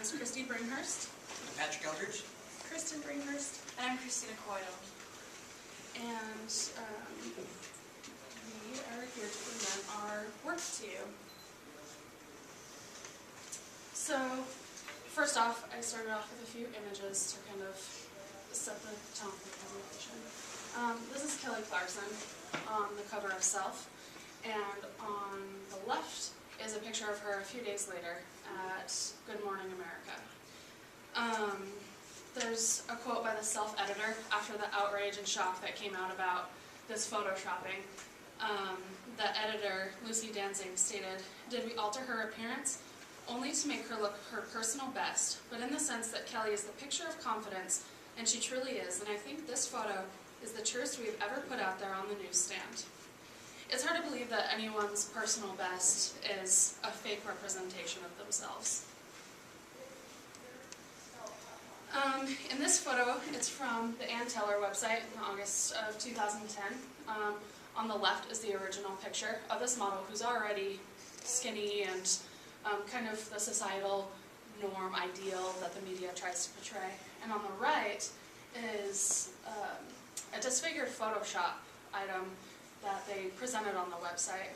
is Christy Bringhurst. I'm Patrick Eldridge. Kristen Bringhurst. And I'm Christina Coyle. And we are here to present our work to you. So, first off, I started off with a few images to kind of set the tone for the presentation. This is Kelly Clarkson on the cover of Self, and on the left is a picture of her a few days later at Good Morning America. There's a quote by the Self editor after the outrage and shock that came out about this photoshopping. The editor, Lucy Dancing, stated, "Did we alter her appearance? Only to make her look her personal best, but in the sense that Kelly is the picture of confidence, and she truly is, and I think this photo is the truest we've ever put out there on the newsstand." It's hard to believe that anyone's personal best is a fake representation of themselves. In this photo, it's from the Ann Teller website in August of 2010. On the left is the original picture of this model who's already skinny and kind of the societal norm ideal that the media tries to portray. And on the right is a disfigured Photoshop item that they presented on the website.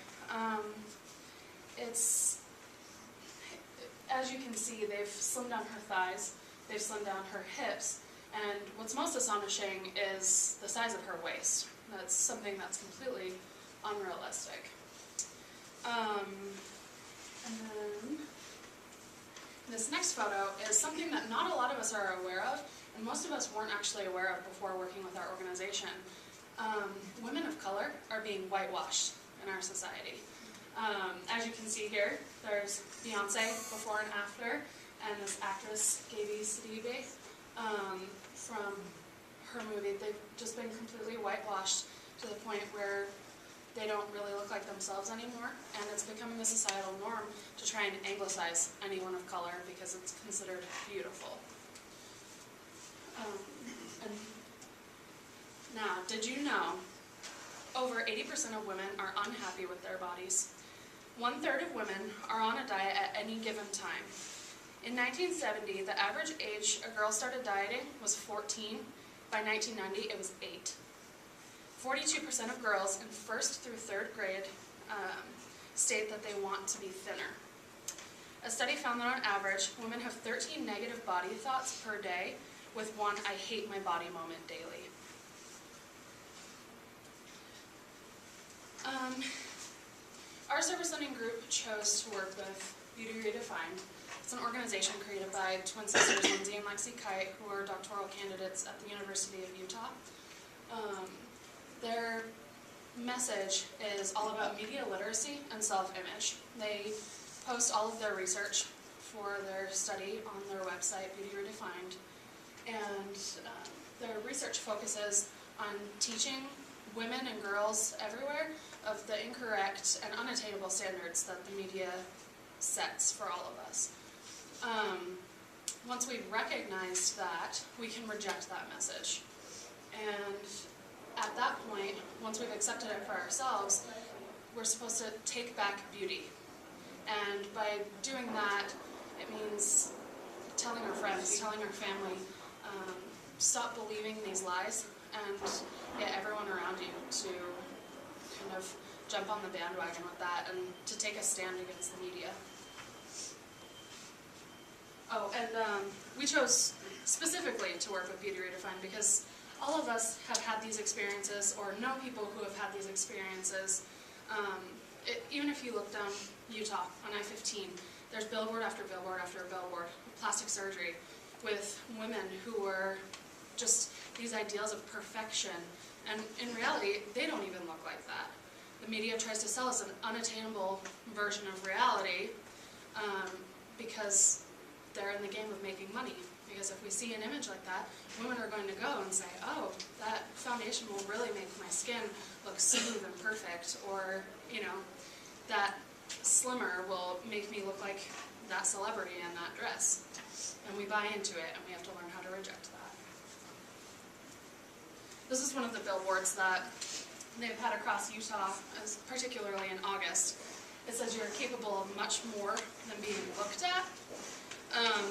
As you can see, they've slimmed down her thighs, they've slimmed down her hips, and what's most astonishing is the size of her waist. That's something that's completely unrealistic. And then this next photo is something that not a lot of us are aware of, and most of us weren't actually aware of before working with our organization. Women of color are being whitewashed in our society. As you can see here, there's Beyonce before and after, and this actress, Gaby Sidibe, from her movie. They've just been completely whitewashed to the point where they don't really look like themselves anymore, and it's becoming a societal norm to try and anglicize anyone of color because it's considered beautiful. Now, did you know over 80% of women are unhappy with their bodies? 1/3 of women are on a diet at any given time. In 1970, the average age a girl started dieting was 14. By 1990, it was 8. 42% of girls in 1st through 3rd grade state that they want to be thinner. A study found that on average, women have 13 negative body thoughts per day, with one "I hate my body" moment daily. Our service lending group chose to work with Beauty Redefined. It's an organization created by twin sisters Lindsay and Lexi Kite, who are doctoral candidates at the University of Utah. Their message is all about media literacy and self-image. They post all of their research for their study on their website, Beauty Redefined, and their research focuses on teaching women and girls everywhere of the incorrect and unattainable standards that the media sets for all of us. Once we've recognized that, we can reject that message. And at that point, once we've accepted it for ourselves, we're supposed to take back beauty. And by doing that, it means telling our friends, telling our family, stop believing these lies and get everyone around you to kind of jump on the bandwagon with that and to take a stand against the media. Oh, and we chose specifically to work with Beauty Redefined because all of us have had these experiences or know people who have had these experiences. Even if you look down Utah on I-15, there's billboard after billboard after billboard of plastic surgery with women who were just these ideals of perfection, and in reality, they don't even look like that. The media tries to sell us an unattainable version of reality because they're in the game of making money. Because if we see an image like that, women are going to go and say, "Oh, that foundation will really make my skin look smooth and perfect," or, you know, that slimmer will make me look like that celebrity in that dress. And we buy into it, and we have to learn how to reject that. This is one of the billboards that they've had across Utah, particularly in August. It says you're capable of much more than being looked at.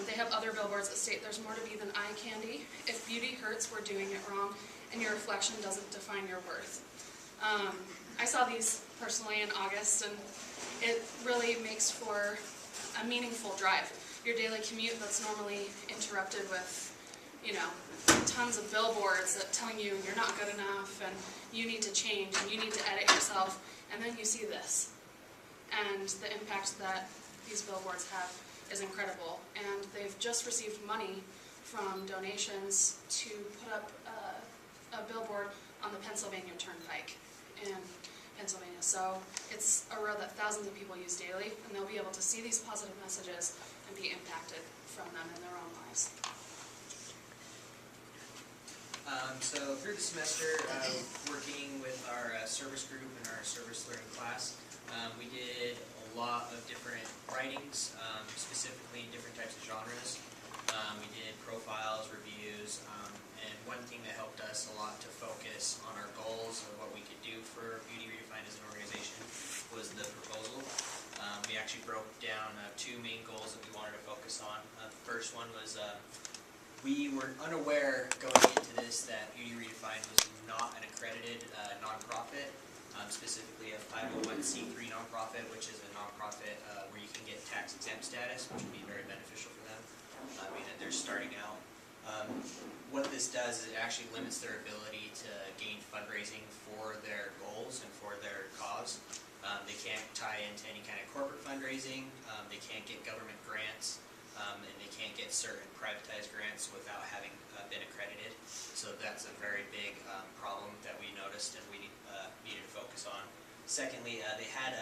They have other billboards that state there's more to be than eye candy. If beauty hurts, we're doing it wrong, and your reflection doesn't define your worth. I saw these personally in August, and it really makes for a meaningful drive. Your daily commute that's normally interrupted with, tons of billboards that telling you you're not good enough and you need to change and you need to edit yourself, and then you see this. And the impact that these billboards have is incredible. And they've just received money from donations to put up a billboard on the Pennsylvania Turnpike in Pennsylvania. So it's a road that thousands of people use daily, and they'll be able to see these positive messages and be impacted from them in their own lives. So through the semester, working with our service group and our service learning class, we did a lot of different writings, specifically in different types of genres. We did profiles, reviews, and one thing that helped us a lot to focus on our goals of what we could do for Beauty Redefined as an organization was the proposal. We actually broke down two main goals that we wanted to focus on. The first one was we were unaware going into this that Beauty Redefined was not an accredited nonprofit, specifically a 501c3 nonprofit, which is a nonprofit where you can get tax-exempt status, which would be very beneficial for them. They're starting out. What this does is it actually limits their ability to gain fundraising for their goals and for their cause. They can't tie into any kind of corporate fundraising. They can't get government grants. And they can't get certain privatized grants without having been accredited. So that's a very big problem that we noticed and we needed to focus on. Secondly, they had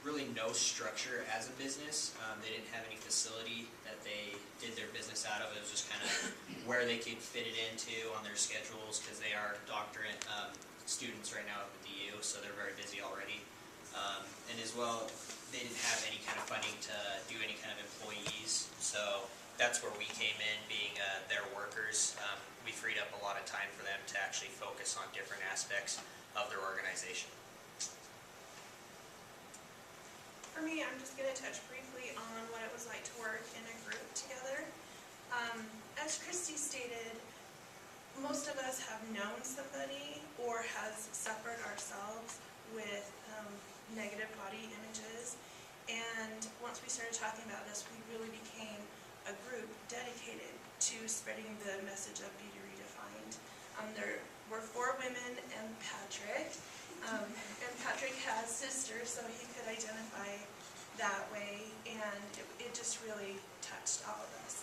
really no structure as a business. They didn't have any facility that they did their business out of. It was just kind of where they could fit it into on their schedules, because they are doctorate students right now at the DU, so they're very busy already. And as well, they didn't have any kind of funding to do any kind of employees, so that's where we came in, being their workers. We freed up a lot of time for them to actually focus on different aspects of their organization. For me, I'm just going to touch briefly on what it was like to work in a group together. As Christy stated, most of us have known somebody or has suffered ourselves with negative body images, and once we started talking about this, we really became a group dedicated to spreading the message of Beauty Redefined. There were 4 women and Patrick, and Patrick has sisters, so he could identify that way, and it just really touched all of us.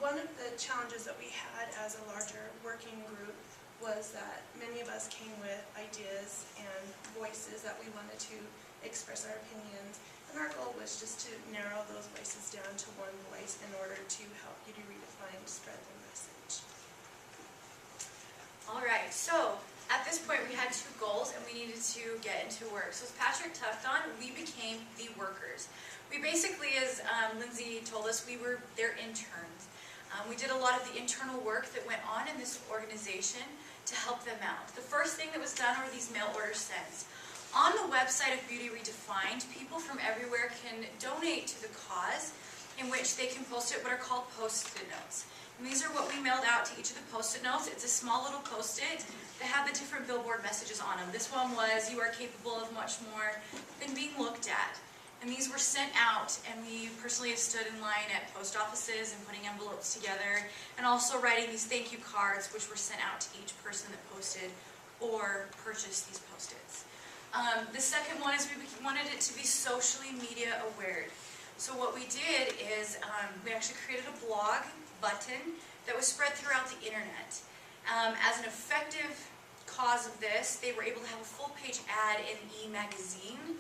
One of the challenges that we had as a larger working group was that many of us came with ideas and voices that we wanted to express our opinions, and our goal was just to narrow those voices down to one voice in order to help Beauty Redefined spread the message. All right, so at this point we had 2 goals and we needed to get into work. So as Patrick touched on, we became the workers. We basically, as Lindsay told us, we were their interns. We did a lot of the internal work that went on in this organization to help them out. The first thing that was done were these mail order sends. On the website of Beauty Redefined, people from everywhere can donate to the cause, in which they can post it what are called post-it notes. And these are what we mailed out to each of the post-it notes. It's a small little post-it that had the different billboard messages on them. This one was, "You are capable of much more than being looked at." And these were sent out, and we personally have stood in line at post offices and putting envelopes together, and also writing these thank you cards, which were sent out to each person that posted or purchased these post-its. The second one is we wanted it to be socially media aware. So what we did is we actually created a blog button that was spread throughout the internet. As an effective cause of this, they were able to have a full-page ad in e-magazine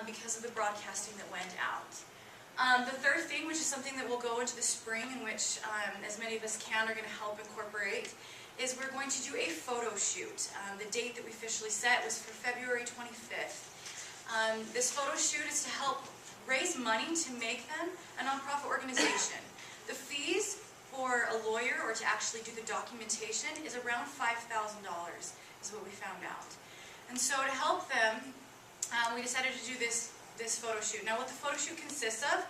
because of the broadcasting that went out. The third thing, which is something that will go into the spring, in which as many of us can are going to help incorporate, is we're going to do a photo shoot. The date that we officially set was for February 25th. This photo shoot is to help raise money to make them a nonprofit organization. The fees for a lawyer or to actually do the documentation is around $5,000 is what we found out. And so to help them, we decided to do this photo shoot. Now what the photo shoot consists of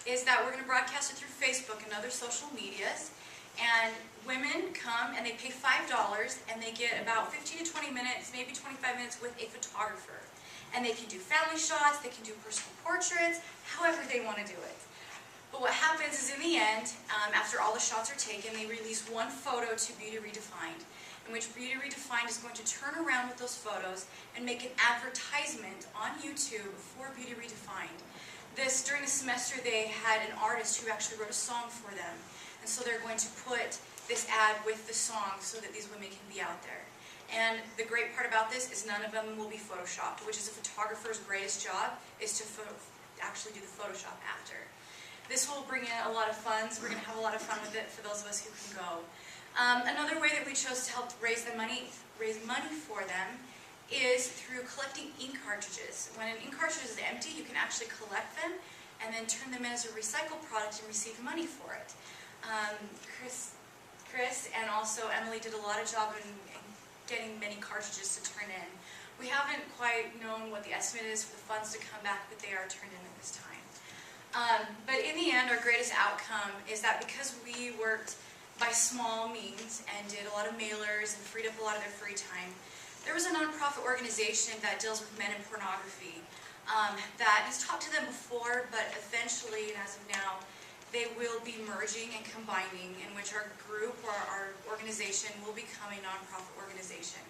is that we're going to broadcast it through Facebook and other social medias. And women come and they pay $5 and they get about 15 to 20 minutes, maybe 25 minutes with a photographer. And they can do family shots, they can do personal portraits, however they want to do it. But what happens is in the end, after all the shots are taken, they release one photo to Beauty Redefined, in which Beauty Redefined is going to turn around with those photos and make an advertisement on YouTube for Beauty Redefined. During the semester, they had an artist who actually wrote a song for them. And so they're going to put this ad with the song so that these women can be out there. And the great part about this is none of them will be photoshopped, which is a photographer's greatest job, is to actually do the Photoshop after. This will bring in a lot of funds. We're going to have a lot of fun with it for those of us who can go. Another way that we chose to help raise money for them is through collecting ink cartridges. When an ink cartridge is empty, you can actually collect them and then turn them in as a recycled product and receive money for it. Chris and also Emily did a lot of job in getting many cartridges to turn in. We haven't quite known what the estimate is for the funds to come back, but they are turned in at this time. But in the end, our greatest outcome is that because we worked by small means and did a lot of mailers and freed up a lot of their free time, there was a nonprofit organization that deals with men and pornography that has talked to them before, but eventually, and as of now, they will be merging and combining, in which our group or our organization will become a nonprofit organization.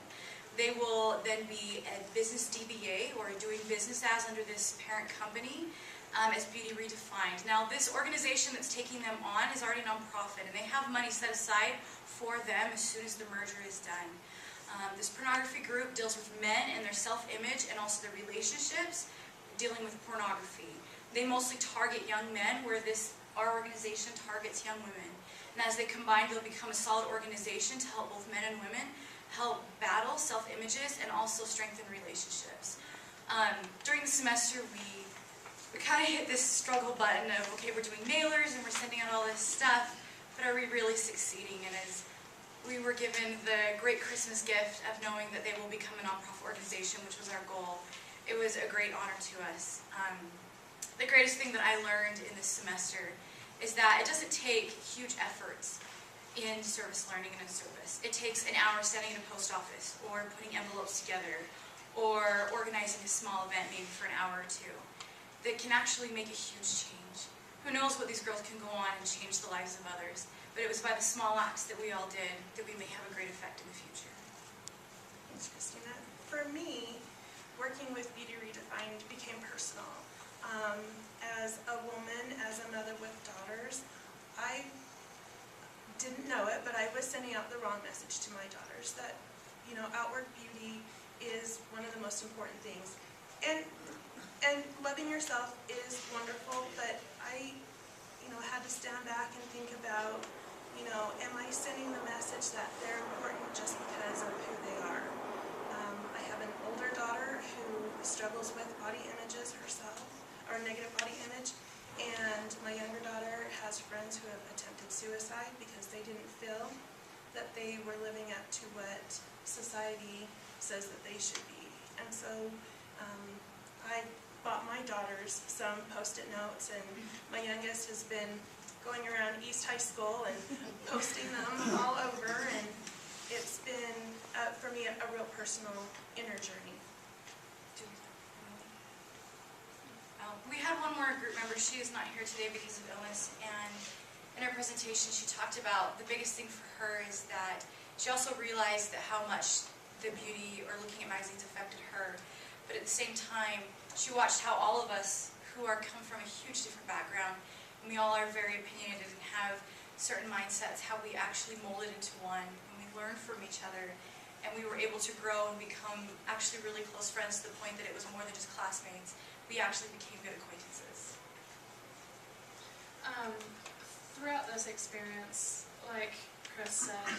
They will then be a business DBA, or doing business as under this parent company, as Beauty Redefined. Now, this organization that's taking them on is already nonprofit, and they have money set aside for them as soon as the merger is done. This pornography group deals with men and their self-image and also their relationships, dealing with pornography. They mostly target young men, where our organization targets young women. And as they combine, they'll become a solid organization to help both men and women help battle self-images and also strengthen relationships. During the semester, we kind of hit this struggle button of, okay, we're doing mailers and we're sending out all this stuff, but are we really succeeding? And as we were given the great Christmas gift of knowing that they will become a nonprofit organization, which was our goal, it was a great honor to us. The greatest thing that I learned in this semester is that it doesn't take huge efforts in service learning and in service. It takes an hour standing in a post office, or putting envelopes together, or organizing a small event maybe for an hour or two, that can actually make a huge change. Who knows what these girls can go on and change the lives of others, but it was by the small acts that we all did that we may have a great effect in the future. Thanks, Christina. For me, working with Beauty Redefined became personal. As a woman, as a mother with daughters, I didn't know it, but I was sending out the wrong message to my daughters that, outward beauty is one of the most important things. And loving yourself is wonderful, but I, had to stand back and think about, am I sending the message that they're important just because of who they are? I have an older daughter who struggles with body images herself, or negative body image, and my younger daughter has friends who have attempted suicide because they didn't feel that they were living up to what society says that they should be. And so I bought my daughters some Post-it notes, and my youngest has been going around East High School and posting them all over, and it's been, for me, a real personal inner journey. We had one more group member. She is not here today because of illness, and in her presentation she talked about the biggest thing for her is that she also realized that how much the beauty or looking at magazines affected her, but at the same time she watched how all of us who come from a huge different background, and we all are very opinionated and have certain mindsets, how we actually molded into one, and we learned from each other, and we were able to grow and become actually really close friends to the point that it was more than just classmates. We actually became good acquaintances. Throughout this experience, like Chris said,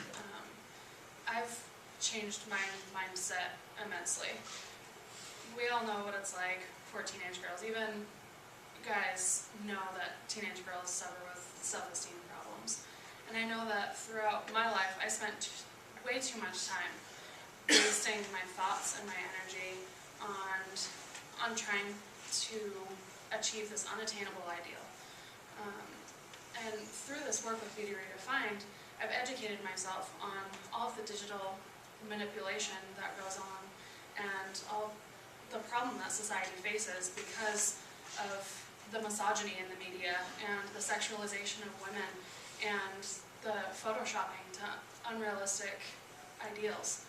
I've changed my mindset immensely. We all know what it's like for teenage girls. Even guys know that teenage girls suffer with self-esteem problems. And I know that throughout my life, I spent way too much time wasting my thoughts and my energy on trying to achieve this unattainable ideal. And through this work with Beauty Redefined, I've educated myself on all of the digital manipulation that goes on and all the problem that society faces because of the misogyny in the media and the sexualization of women and the photoshopping to unrealistic ideals.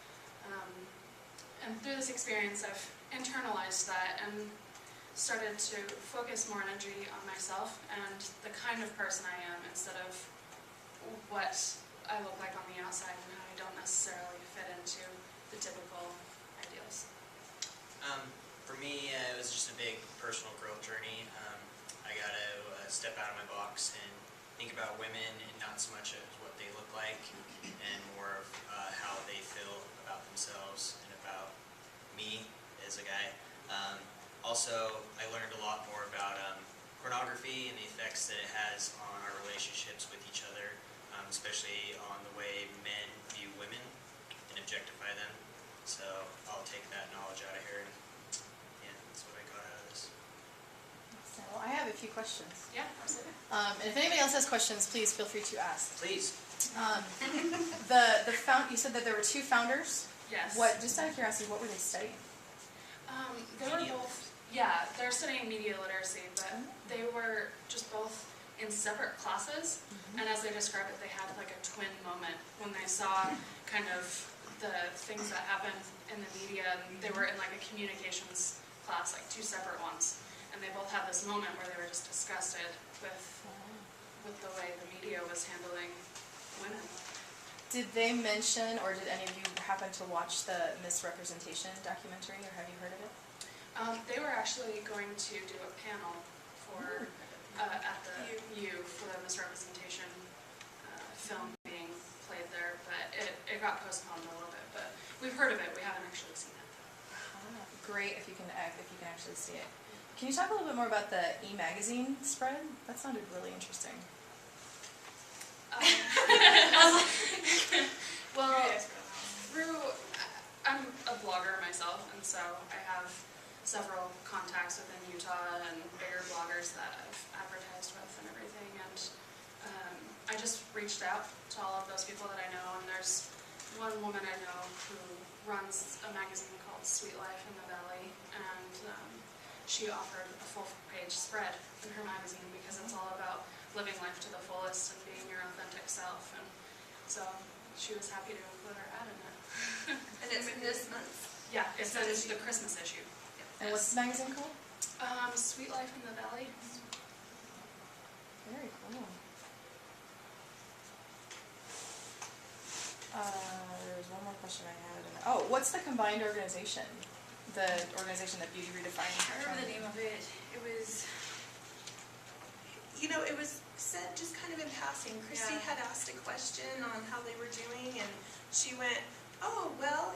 And through this experience, I've internalized that and started to focus more energy on myself and the kind of person I am instead of what I look like on the outside and how I don't necessarily fit into the typical ideals. For me, it was just a big personal growth journey. I got to step out of my box and think about women and not so much as what they look like and more of how they feel about themselves and about me as a guy. Also, I learned a lot more about pornography and the effects that it has on our relationships with each other, especially on the way men view women and objectify them. So I'll take that knowledge out of here. And that's what I got out of this. So I have a few questions. Yeah, absolutely. And if anybody else has questions, please feel free to ask. Please. You said that there were 2 founders. Yes. Just out of curiosity, what were they studying? They were Media. both, yeah, they're studying media literacy, but they were just both in separate classes, and as they described it, they had like a twin moment when they saw kind of the things that happened in the media, and they were in like a communications class, like 2 separate ones, and they both had this moment where they were just disgusted with the way the media was handling women. Did they mention, or did any of you happen to watch the Misrepresentation documentary, or have you heard of it? They were actually going to do a panel for at the U for the Misrepresentation film being played there, but it got postponed a little bit. But we've heard of it. We haven't actually seen it. Great if you can actually see it. Can you talk a little bit more about the e-magazine spread? That sounded really interesting. Well, I'm a blogger myself, and so I have several contacts within Utah and bigger bloggers that I've advertised with and everything, and I just reached out to all of those people that I know, and there's one woman I know who runs a magazine called Sweet Life in the Valley, and she offered a full-page spread in her magazine because it's all about living life to the fullest and being your authentic self, and so she was happy to include her ad in it. And it's in this month? Yeah, it's the Christmas issue. And what's the magazine called? Sweet Life in the Valley. Very cool. There was one more question I had. Oh, what's the combined organization? The organization that Beauty Redefined. I remember the name of it. It was... It was said just kind of in passing. Christy had asked a question on how they were doing, and she went, oh, well,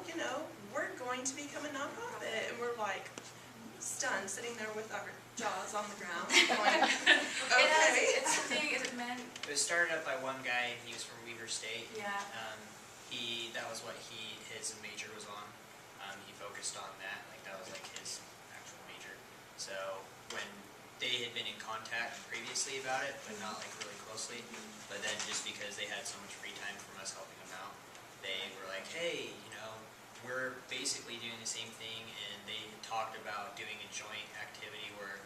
we're going to become a nonprofit. And we're like stunned, sitting there with our jaws on the ground. Going, okay. It's something, is it men? It was started up by one guy. He was from Weaver State. Yeah. That was what his major was on. He focused on that. That was his actual major. So when they had been in contact previously about it, but not really closely. But then just because they had so much free time from us helping them out, they were like, hey, we're basically doing the same thing, and they had talked about doing a joint activity where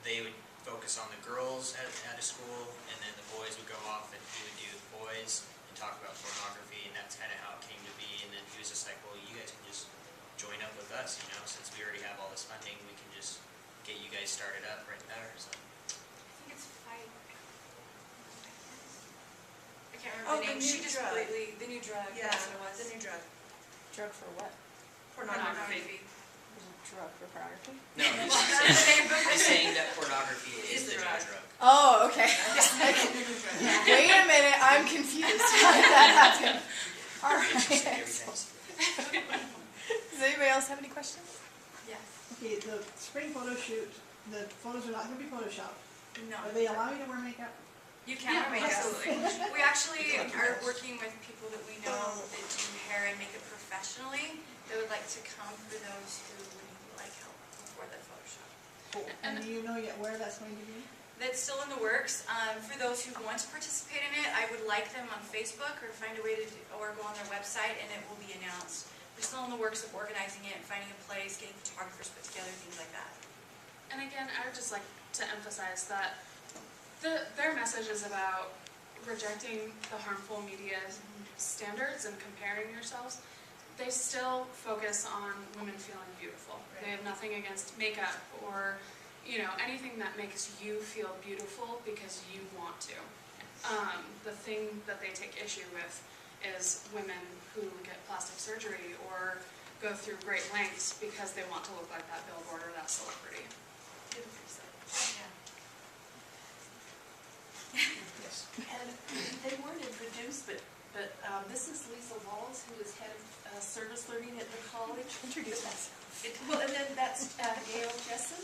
they would focus on the girls at a school, and then the boys would go off and he would do the boys and talk about pornography, and that's kind of how it came to be. And then he was just like, well, you guys can just join up with us, since we already have all this funding, we can just get you guys started up right there. So. I think it's Fight. I can't remember the name. She just completely, the new drug. Yeah, That's what it was. the new drug. Drug for what? Pornography. Is it drug for pornography? No, he's saying that pornography is the new drug. Oh, okay. Wait a minute, I'm confused. How did that happen? All right. Does anybody else have any questions? Yes. Okay, the spring photo shoot, the photos are not going to be photoshopped. No. Are they allowing you to wear makeup? You can wear makeup. Absolutely. We actually are working with people that we know that do hair and makeup professionally that would like to come for those who would like help before the Photoshop. And do you know yet where that's going to be? that's still in the works. For those who want to participate in it, I would like them on Facebook or find a way to, or go on their website and it will be announced. We're still in the works of organizing it, finding a place, getting photographers put together, things like that. And again, I would just like to emphasize that their message is about rejecting the harmful media standards and comparing yourselves. They still focus on women feeling beautiful. They have nothing against makeup or, you know, anything that makes you feel beautiful because you want to. The thing that they take issue with is women who get plastic surgery or go through great lengths because they want to look like that billboard or that celebrity. Yes. And they weren't introduced, but this is Lisa Walls, who is head of service learning at the college. Introduce myself. Well, and then that's Gail Jessen,